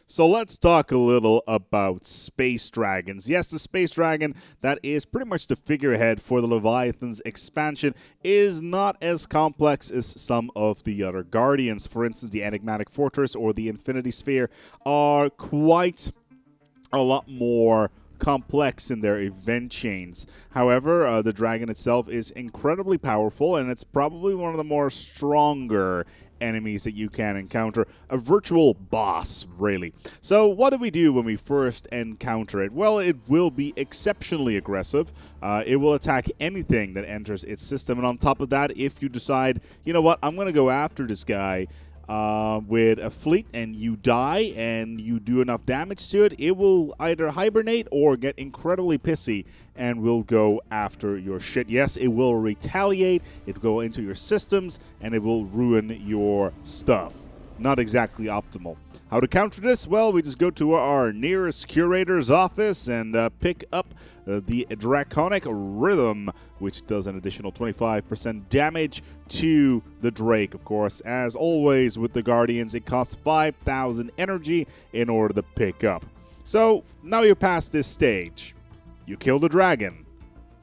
So let's talk a little about space dragons. Yes, the space dragon that is pretty much the figurehead for the Leviathan's expansion is not as complex as some of the other guardians. For instance, the Enigmatic Fortress or the Infinity Sphere are quite a lot more complex in their event chains. However, the dragon itself is incredibly powerful, and it's probably one of the more stronger enemies that you can encounter. A virtual boss, really. So what do we do when we first encounter it? Well, it will be exceptionally aggressive. It will attack anything that enters its system, and on top of that, if you decide, you know what, I'm going to go after this guy with a fleet and you die and you do enough damage to it, it will either hibernate or get incredibly pissy and will go after your shit. Yes, it will retaliate, it will go into your systems, and it will ruin your stuff. Not exactly optimal. How to counter this? Well, we just go to our nearest curator's office and pick up the Draconic Rhythm, which does an additional 25% damage to the Drake. Of course, as always with the Guardians, it costs 5,000 energy in order to pick up. So, now you're past this stage. You kill the dragon.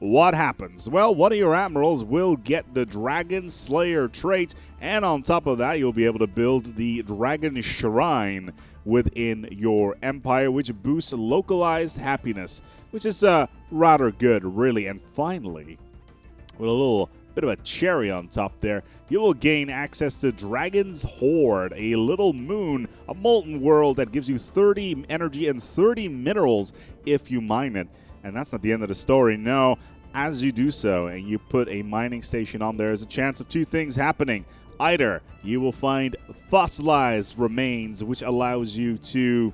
What happens? Well, one of your admirals will get the Dragon Slayer trait, and on top of that, you'll be able to build the Dragon Shrine within your empire, which boosts localized happiness, which is rather good, really. And finally, with a little bit of a cherry on top there, you will gain access to Dragon's Hoard, a little moon, a molten world that gives you 30 energy and 30 minerals if you mine it. And that's not the end of the story, no. As you do so and you put a mining station on there, there's a chance of two things happening. Either you will find fossilized remains, which allows you to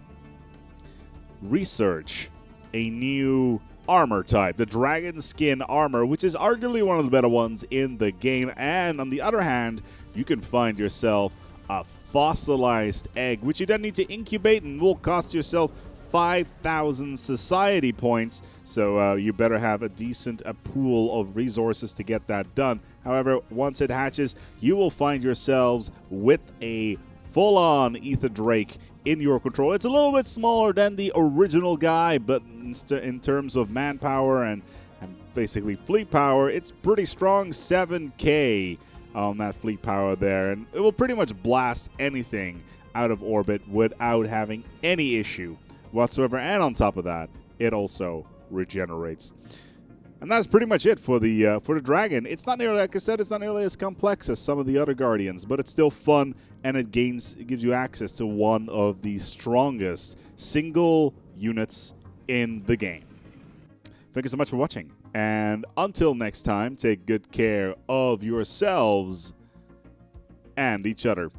research a new armor type, the dragon skin armor, which is arguably one of the better ones in the game. And on the other hand, you can find yourself a fossilized egg, which you then need to incubate and will cost yourself 5,000 society points, so you better have a decent pool of resources to get that done. However, once it hatches, you will find yourselves with a full-on Ether Drake in your control. It's a little bit smaller than the original guy, but in terms of manpower and basically fleet power, it's pretty strong. 7k on that fleet power there, and it will pretty much blast anything out of orbit without having any issue whatsoever. And on top of that, it also regenerates. And that's pretty much it for the dragon. It's not nearly, like I said, it's not nearly as complex as some of the other guardians, but it's still fun, and it gives you access to one of the strongest single units in the game. Thank you so much for watching, and until next time, take good care of yourselves and each other.